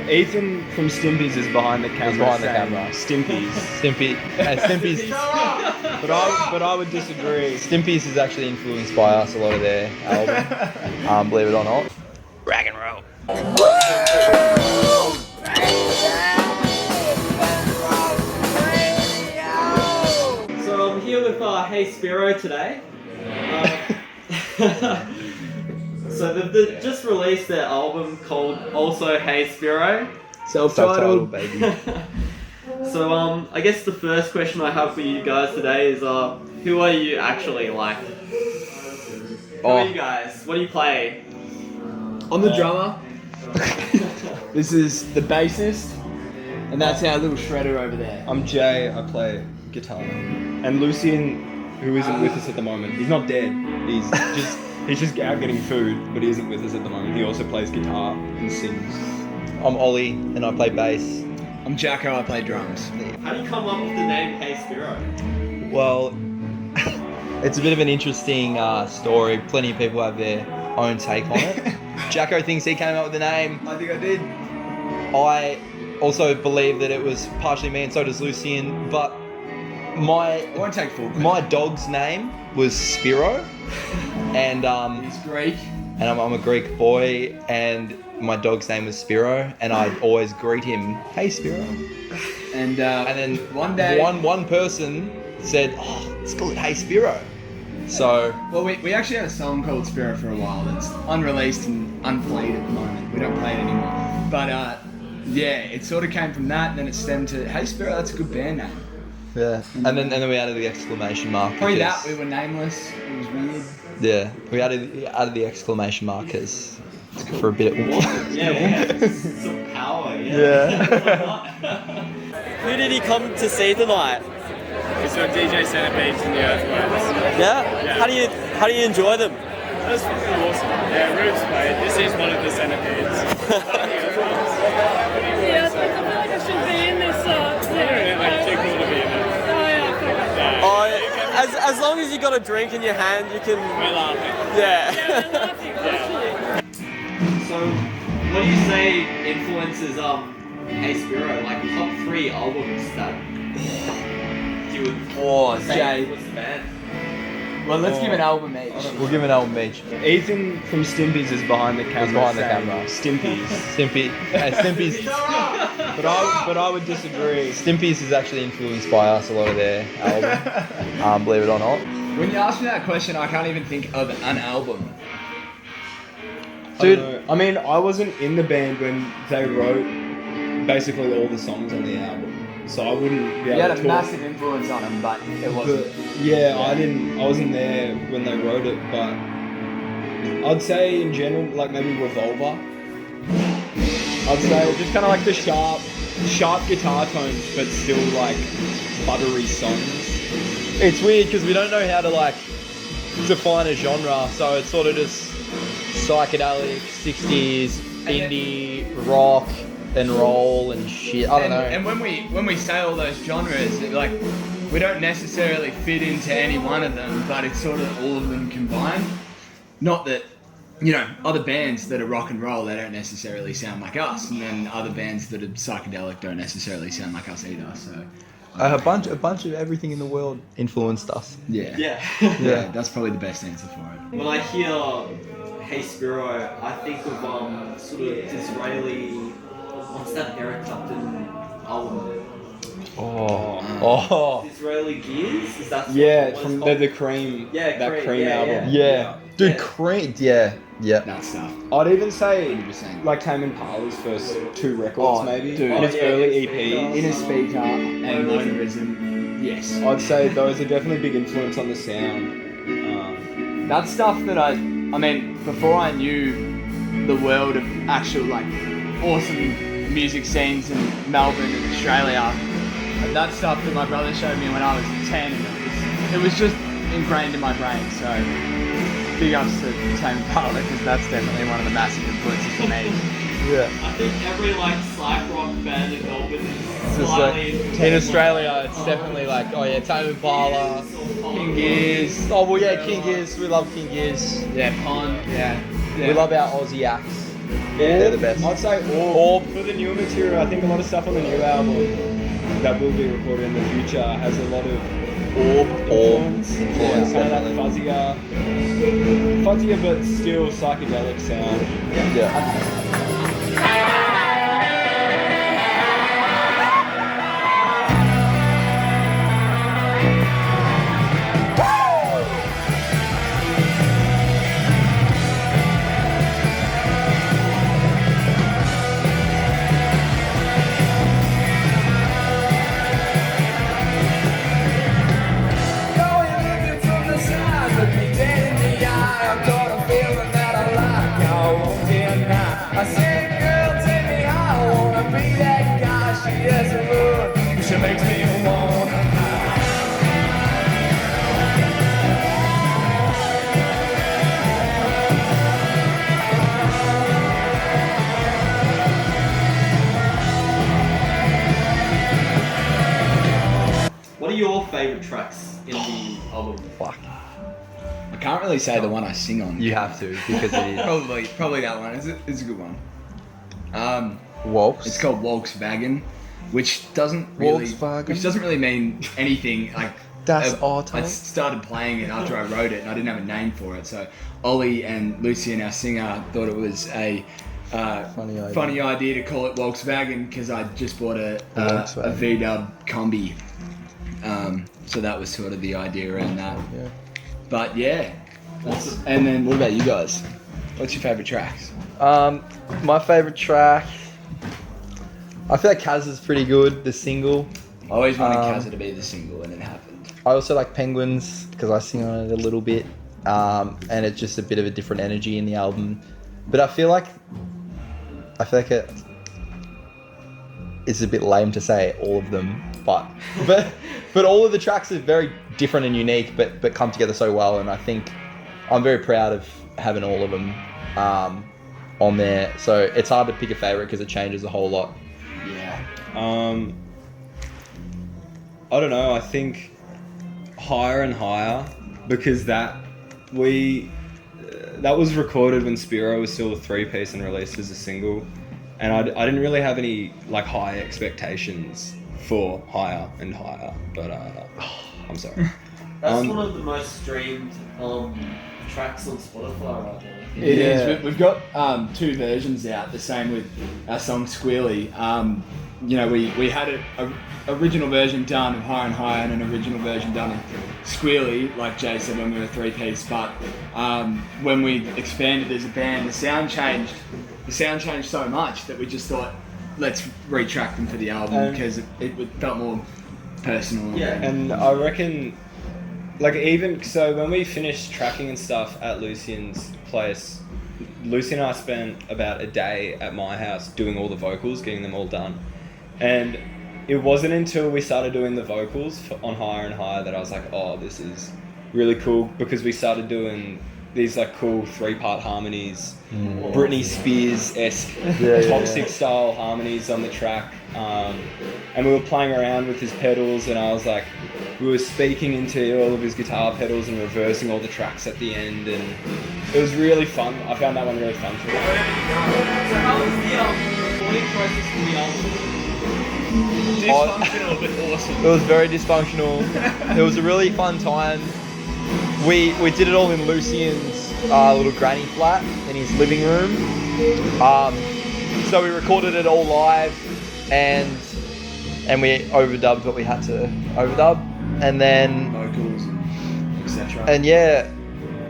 Ethan from Stimpy's is behind the camera. He's behind the saying camera. Stimpy's. but I would disagree. Stimpy's is actually influenced by us, a lot of their album. Believe it or not. Rag and roll. So I'm here with Hey Spiro today. So they've just released their album called also Hey Spiro. Self-titled, baby. So I guess the first question I have for you guys today is who are you actually like? Who are you guys? What do you play? I'm the drummer. This is the bassist, and that's our little shredder over there. I'm Jay. I play guitar. And Lucian, who isn't with us at the moment, he's not dead. He's just out getting food, but he isn't with us at the moment. He also plays guitar and sings. I'm Olly, and I play bass. I'm Jacko. I play drums. How do you come up with the name Hey Spiro? Well, it's a bit of an interesting story. Plenty of people have their own take on it. Jacko thinks he came up with the name. I think I did. I also believe that it was partially me, and so does Lucian. But I won't take full credit. my dog's name was Spiro, and He's Greek. and I'm a Greek boy, and my dog's name was Spiro, and I'd always greet him, "Hey Spiro." And And then one day, one person said, "Oh, let's call it Hey Spiro." So well, we actually had a song called Spiro for a while that's unreleased and unplayed at the moment. We don't play it anymore. But yeah, it sort of came from that, and then it stemmed to Hey Spiro. That's a good band name. yeah, and then we added the exclamation mark. Probably because- that we were nameless. It was weird. Yeah, we added the exclamation mark because for a bit. Yeah. Some power, Yeah. Who did he come to see tonight? We saw DJ Centipedes and the Earthworms. Yeah? How do you enjoy them? That's fucking awesome. Yeah, Roots played. This is one of the Centipedes. Yeah, I feel like I should be in this. Like, too cool to be in it. Oh yeah, Oh, as long as you got a drink in your hand, you can. We're laughing. Yeah. I'm laughing, literally. So, what do you say influences Hey Spiro? Like top 3 albums that you would say Jay. was the band? Well, let's give an album each. We'll give an album each. Ethan from Stimpy's is behind the camera. behind the saying camera. Stimpy's. But I would disagree. Stimpy's is actually influenced by us, a lot of their album. Believe it or not. When you ask me that question, I can't even think of an album. Dude. I mean, I wasn't in the band when they wrote basically all the songs on the album, so I wouldn't be You able had to a talk. massive influence on him, but it wasn't. But yeah, I wasn't there when they wrote it, but I'd say in general, like maybe Revolver. I'd say just kind of like the sharp guitar tones, but still like buttery songs. It's weird because we don't know how to like define a genre, so it's sort of just psychedelic, 60s, indie, rock, and roll and shit. I don't know. And when we say all those genres, like we don't necessarily fit into any one of them, but it's sort of all of them combined. Not that, other bands that are rock and roll, they don't necessarily sound like us, and then other bands that are psychedelic don't necessarily sound like us either. So A bunch of everything in the world influenced us. yeah, Yeah. that's probably the best answer for it. When I hear Hey Spiro, I think of sort of Israeli. What's that Eric Clapton album? Oh. Israeli Gears? Is that Yeah, what from it's called? the Cream. Yeah, that Cream, yeah, album. Yeah. Dude, Yeah. Creed. Yeah. That stuff. I'd even say 100%. like Tame Impala's first 2 records, Oh, maybe, dude. and its Oh, yeah, early it's EPs. Inner Speaker and Motorism, yes. I'd say those are definitely big influence on the sound. That's stuff that I mean, before I knew the world of actual like awesome music scenes in Melbourne and Australia, and that stuff that my brother showed me when I was 10, it was just ingrained in my brain. So big ups to Tame Impala, because that's definitely one of the massive influences for me. Yeah. I think every psych rock band in Melbourne is It's just like, in Australia, it's definitely like, oh yeah, Tame Impala, King Gears. Oh well, yeah, King Gears. We love King Gears. Yeah, Pond. Yeah. We love our Aussie acts. They're the best. I'd say Orb. For the newer material, I think a lot of stuff on the new album that will be recorded in the future has a lot of Orb influence. Influence, Kind of that definitely. fuzzier but still psychedelic sound. Yeah. I said, girl, take me high. I wanna be that guy. She doesn't look, she makes me wanna. What are your favourite tracks in the album? Fuck. I can't really say the one I sing on. You have to because it is. Probably that one. It's a good one. Walks. It's called Volkswagen, which doesn't really mean anything. Like Das I Auto. started playing it after I wrote it, and I didn't have a name for it. So Olly and Lucian, our singer, thought it was a funny idea to call it Volkswagen because I just bought a Volkswagen. V-dub combi. So that was sort of the idea around that. Yeah. But yeah, and then what about you guys? What's your favourite tracks? My favourite track. I feel like Kaz is pretty good. The single. I always wanted Kazza to be the single, and it happened. I also like Penguins because I sing on it a little bit, and it's just a bit of a different energy in the album. But I feel like it's a bit lame to say all of them, but all of the tracks are very different and unique, but come together so well. And I think I'm very proud of having all of them on there. So it's hard to pick a favorite because it changes a whole lot. Yeah. I don't know. I think Higher and Higher because that was recorded when Spiro was still a 3-piece and released as a single, and I didn't really have any like high expectations for Higher and Higher, but I'm sorry. That's one of the most streamed tracks on Spotify right now. It is. We've got 2 versions out. The same with our song Squealy. We had an original version done of Higher and Higher and an original version done of Squealy, like Jay said, when we were a 3-piece. But when we expanded as a band, the sound changed. The sound changed so much that we just thought, let's retrack them for the album because it felt more personal. Yeah. And I reckon, like, even so, when we finished tracking and stuff at Lucian's place, Lucy and I spent about a day at my house doing all the vocals, getting them all done. And it wasn't until we started doing the vocals on Higher and Higher that I was like, oh, this is really cool, because we started doing these like cool 3-part harmonies, Britney Spears-esque toxic style harmonies on the track. And we were playing around with his pedals, and I was like, we were speaking into all of his guitar pedals and reversing all the tracks at the end, and it was really fun. I found that one really fun too. So how was the recording process for the album? Dysfunctional but awesome. It was very dysfunctional. It was a really fun time. We did it all in Lucian's little granny flat in his living room. So we recorded it all live, and we overdubbed what we had to overdub, and then Vocals, etc. and yeah,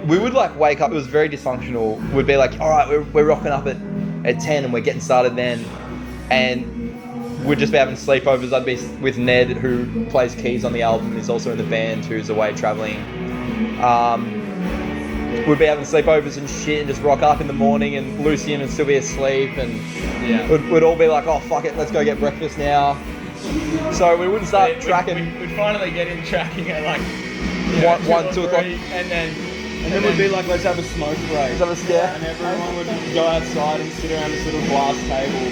we would like wake up. It was very dysfunctional. We'd be like, all right, we're rocking up at 10 and we're getting started then, and we'd just be having sleepovers. I'd be with Ned, who plays keys on the album and is also in the band, who's away traveling. We'd be having sleepovers and shit and just rock up in the morning, and Lucian would still be asleep, and we'd all be like, oh fuck it, let's go get breakfast now. So we wouldn't start tracking. We'd finally get in tracking at like 1, 2 o'clock. And then we'd be like, let's have a smoke break. Let's have a scare. And everyone would go outside and sit around this little glass table,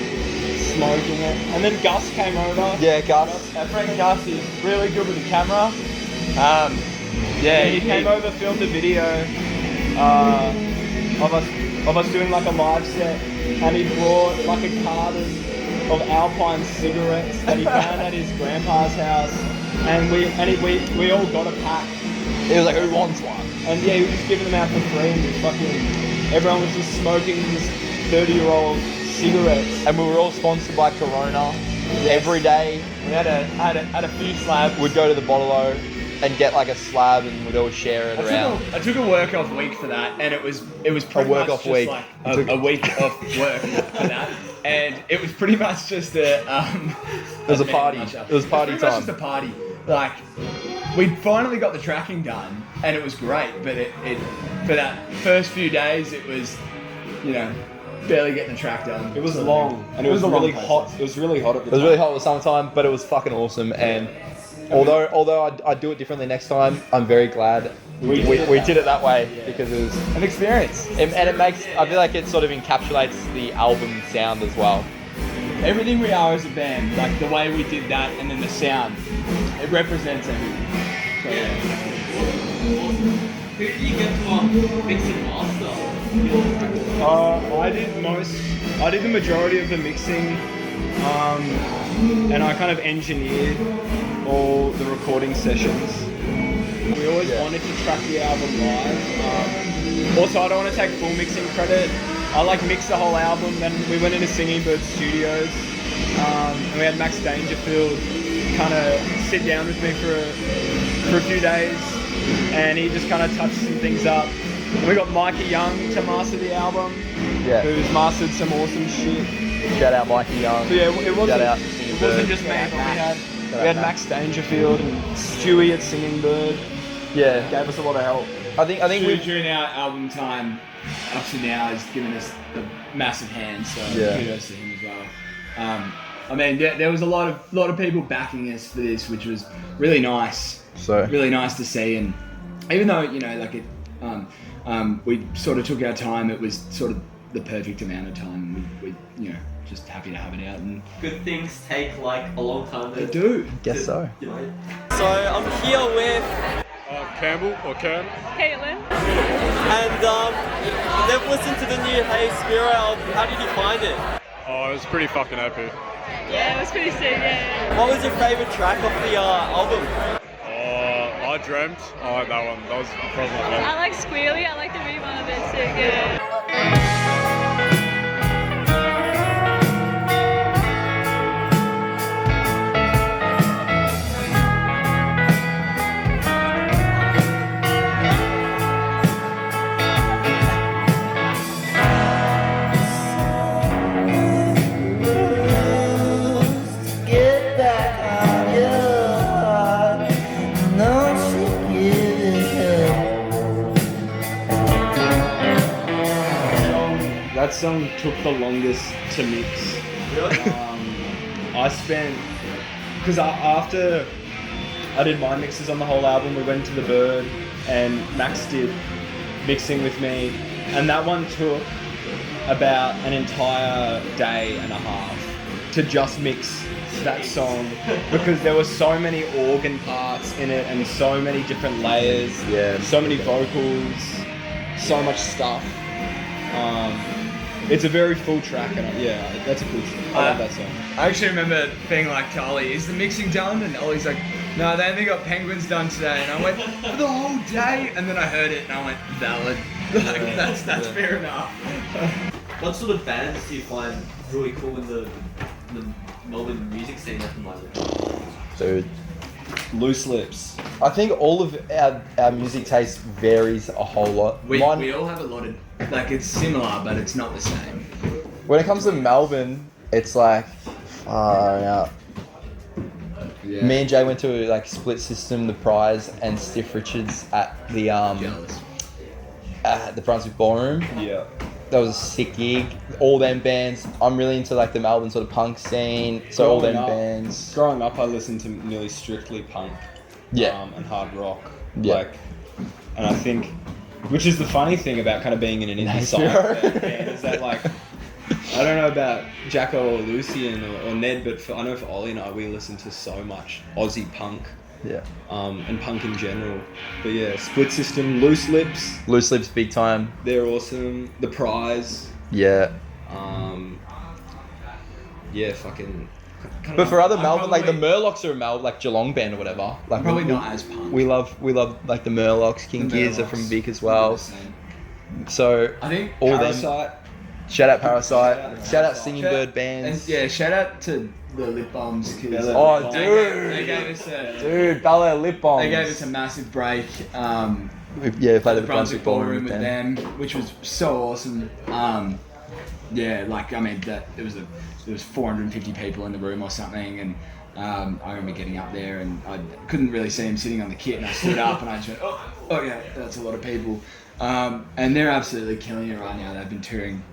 smoking it. And then Gus came over. Yeah, Gus. Our friend Gus is really good with the camera. He came over, filmed a video of us doing like a live set and he brought like a carton of Alpine cigarettes that he found at his grandpa's house, and we all got a pack. He was like, who wants one? And yeah, he was just giving them out for free, and just fucking everyone was just smoking these 30-year-old cigarettes. And we were all sponsored by Corona. Every day We had a few slabs. we'd go to the bottle-o and get like a slab and we'd all share it around. I took a work off week for that, and it was pretty work much off just week. like a week off work for that, and it was pretty much just a It was a party. It was party pretty much time. just a party. Like we finally got the tracking done, and it was great. But it for that first few days, it was, you know, barely getting the track done. It was long, and it was a long really process. hot. It was really hot at the It was time. really hot in the summertime, but it was fucking awesome. And although I'd do it differently next time, I'm very glad we did it that way because it was an experience. And it makes, I feel like it sort of encapsulates the album sound as well. Everything we are as a band, like the way we did that, and then the sound, it represents everything. So, yeah. Who did you get to mix and master? I did the majority of the mixing, and I kind of engineered all the recording sessions. We always wanted to track the album live. Also, I don't want to take full mixing credit. I like mixed the whole album. Then we went into Singing Bird Studios, and we had Max Dangerfield kind of sit down with me for a few days, and he just kind of touched some things up. And we got Mikey Young to master the album, Yeah. who's mastered some awesome shit. Shout out Mikey Young. So yeah, it wasn't, Shout out Singing it wasn't Bird. just me, but we had out Max Dangerfield and Stewie at Singing Bird. Yeah. Gave us a lot of help. I think we During our album time, up to now, has given us a massive hand. So Yeah. kudos to him as well. I mean, there was a lot of people backing us for this, which was really nice. So Really nice to see, and even though, you know, like it, we sort of took our time, it was sort of the perfect amount of time. We you know, just happy to have it out, and Good things take like a long time. they do. guess so. You know. So I'm here with, Campbell or Kern? Caitlin. and they've listened to the new Hey Spiro album. How did you find it? Oh, it was pretty fucking epic. Yeah, it was pretty sick, yeah. What was your favourite track off the album? I dreamt. I like that one. That was probably my favorite. I like Squealy, I like the beat one a bit sick, yeah. Get back on your heart. No, she giving up. That song took the longest to mix. I spent, because after I did my mixes on the whole album, we went to the Bird and Max did mixing with me, and that one took about an entire day and a half to just mix that song because there were so many organ parts in it and so many different layers, so many vocals, so much stuff. It's a very full track, and that's a cool track. I love that song. I actually remember being like to Ollie, "Is the mixing done?" And Ollie's like, "No, they only got Penguins done today." And I went, "For the whole day?" And then I heard it and I went, "Valid." Like, that's fair enough. What sort of bands do you find really cool in the Melbourne music scene at the moment? Dude, Loose Lips. I think all of our music taste varies a whole lot. We Mine- all have a lot of, like, it's similar, but it's not the same. when it comes to Melbourne, it's like far out. Yeah. Me and Jay went to like Split System, The Prize, and Stiff Richards at the Jealous. at the Brunswick Ballroom. Yeah. That was a sick gig. All them bands. I'm really into like the Melbourne sort of punk scene. So all them bands. Growing up, I listened to nearly strictly punk. Yeah. And hard rock. Yeah. Like, and I think, which is the funny thing about kind of being in an indie Hey side Spiro. band is that like, I don't know about Jacko or Lucian or Ned, but I know for Ollie and I, we listen to so much Aussie punk. Yeah. And punk in general. But yeah, Split System, Loose Lips, Loose Lips, big time. they're awesome. The Prize. Yeah. Yeah, fucking. But for other Melbourne, like the Murlocs are a like Geelong band or whatever. Like Probably not as punk. We love like the Murlocs. King The Gears are from Murlocs, Vic as well. 100%. So I think all them. Parasite. Shout out Parasite. Shout out Singing Bird And bands. yeah, shout out to the Lip Bombs. 'Cause Oh, they dude. they gave us a Dude, Bel Air Lip Bombs. they gave us a massive break. We played at The the Brunswick Ballroom with them. them, which was so awesome. Yeah, like I mean, there was 450 people in the room or something, and I remember getting up there and I couldn't really see him sitting on the kit, and I stood up and I just went, oh yeah, that's a lot of people, and they're absolutely killing it right now. They've been touring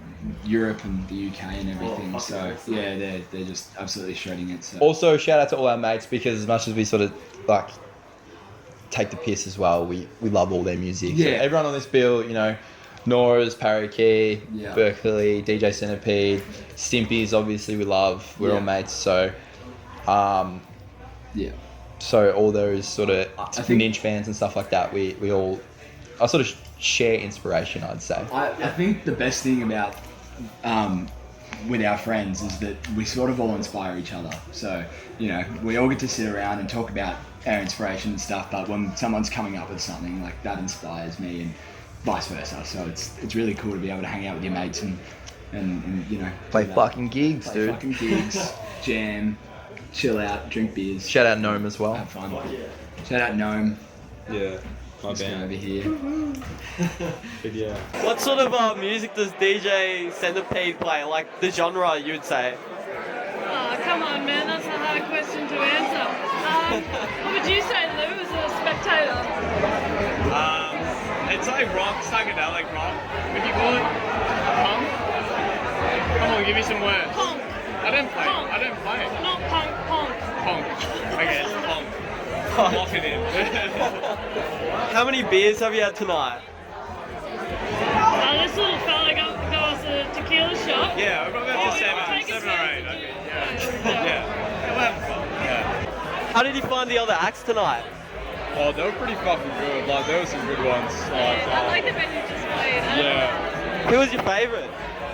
Europe and the UK and everything, so yeah, they're just absolutely shredding it. So. Also, shout out to all our mates, because as much as we sort of like take the piss as well, we love all their music. So Yeah. everyone on this bill, you know, Nora's, Parakeet, Yeah. Berkeley, DJ Centipede, Stimpy's obviously we love. We're all Yeah. mates, so Yeah. so all those sort of I think- Ninja fans and stuff like that, we all I sort of share inspiration, I'd say. I think the best thing about with our friends is that we sort of all inspire each other. So, you know, we all get to sit around and talk about our inspiration and stuff, but when someone's coming up with something, like that inspires me and vice versa. So it's really cool to be able to hang out with your mates and you know, Play do that. fucking gigs, Play dude. fucking gigs, jam, chill out, drink beers, Shout out Gnome as well. have fun. Shout out Gnome. Yeah, my Just band. over here. But yeah. What sort of music does DJ Centipede play? Like the genre, you would say? Oh, come on, man, that's a hard question to answer. What would you say, Lou, as a spectator? It's like rock, psychedelic rock. Would you call it punk? Come on, give me some words. Punk. I don't play. Punk. I don't play. Not punk, punk. Punk. Okay, it's punk. Lock it in. How many beers have you had tonight? This little fella got us a tequila shot. Yeah, I'm probably up to Take a seven or sip. eight. Okay, yeah. We'll have fun. Yeah. How did you find the other acts tonight? Oh, they were pretty fucking good. Like, there were some good ones. I like the band you just played. Yeah. Who was your favourite?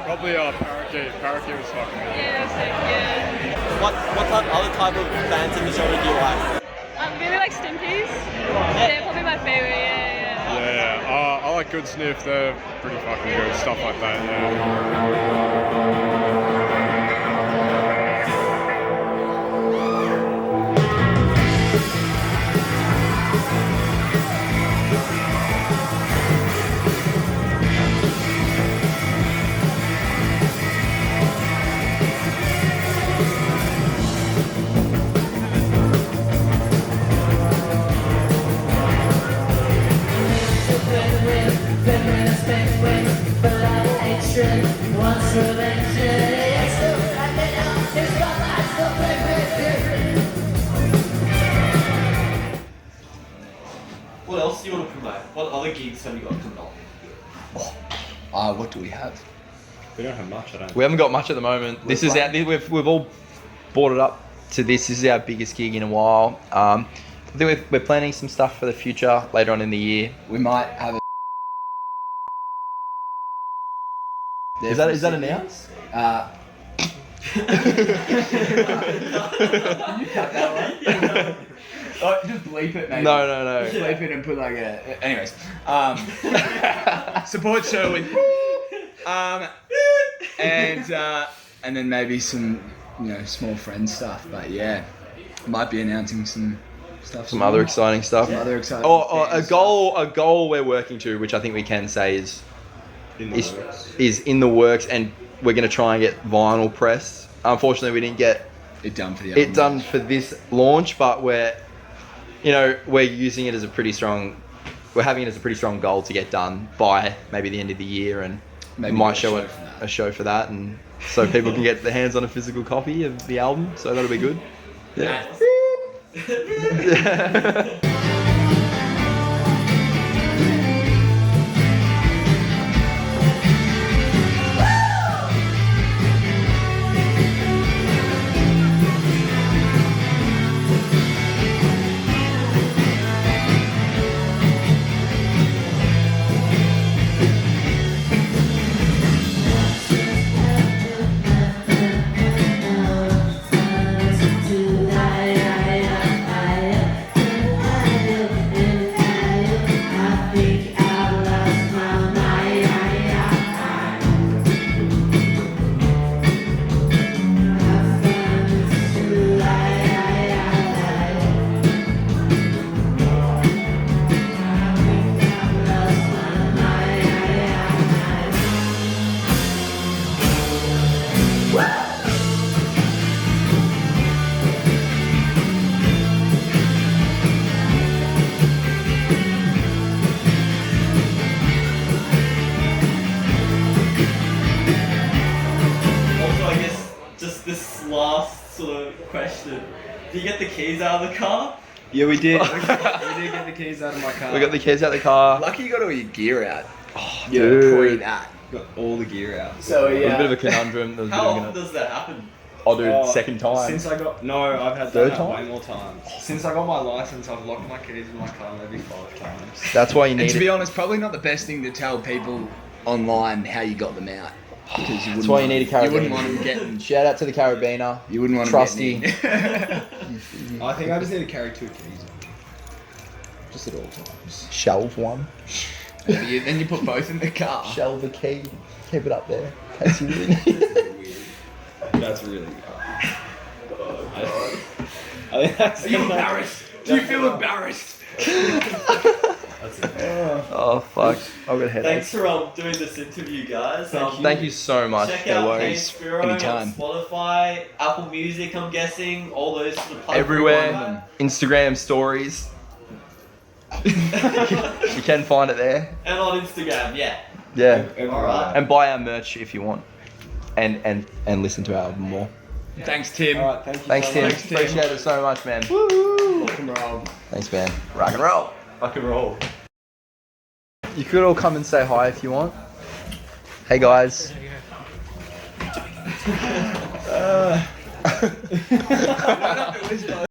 Probably Parakeet. Parakeet was fucking good. Yeah, sick, yeah. What other type of bands in the genre do you like? Really like Stimpy's. They're probably my favourite, yeah. Yeah, I like Good Sniff. They're pretty fucking good. Stuff like that, yeah. What else do you want to promote? What other gigs have you got coming up? What do we have? We don't have much, I don't. We haven't got much at the moment. This is our, we've all brought it up to this. This is our biggest gig in a while. I think we're planning some stuff for the future later on in the year. We might have a. Is that announced? You cut that one. Oh, just bleep it, maybe. No. Bleep it and put like a. Anyways, support show with. And then maybe some, you know, small friend stuff. But yeah, might be announcing some stuff. Some other exciting stuff. Some other exciting. Or a things. goal we're working to, which I think we can say is In the works. in the works, and we're going to try and get vinyl pressed. Unfortunately, we didn't get It done for the. it album done launch. for this launch, but we're using it as a pretty strong. We're having it as a pretty strong goal to get done by maybe the end of the year, and Maybe we might a show show it for that. a show for that, and so people can get their hands on a physical copy of the album. So that'll be good. Yeah. sort of question. Do you get the keys out of the car? Yeah, we did. We did get the keys out of my car. We got the keys out of the car. Lucky you got all your gear out. Dude. Pre that. Got all the gear out. So It was yeah. a bit of a conundrum. There was a bit How of a often does that happen? Oh, dude, Oh, second time. Since I got I've had Third that time? way more times. Since I got my license, I've locked my keys in my car maybe 5 times. That's why you And need to be it. honest, probably not the best thing to tell people online how you got them out. Because you That's wouldn't why you need a carabiner. You wouldn't want them getting. Shout out to the carabiner. You wouldn't want Trusty. them getting in. I think I just need to carry 2 keys. Just at all times. Shelve one. Then you put both in the car. Shelve a key. Keep it up there. In case you really need it. That's really good. I think that's Are you embarrassed? Do you feel embarrassed? Oh, fuck. I've got Thanks headaches. for doing this interview, guys. Thank you so much. Check No out Hey worries. Spiro Anytime. on Spotify, Apple Music, I'm guessing, all those sort of platforms. Everywhere. Instagram stories. You can find it there. And on Instagram, yeah. Yeah. Alright. And buy our merch if you want. And listen to our album more. Thanks, Tim. Alright, thank you. Thanks, so Tim. much. Appreciate it so much, man. Rock and roll. Thanks, man. Rock and roll. Rock and roll. You could all come and say hi if you want. Hey, guys.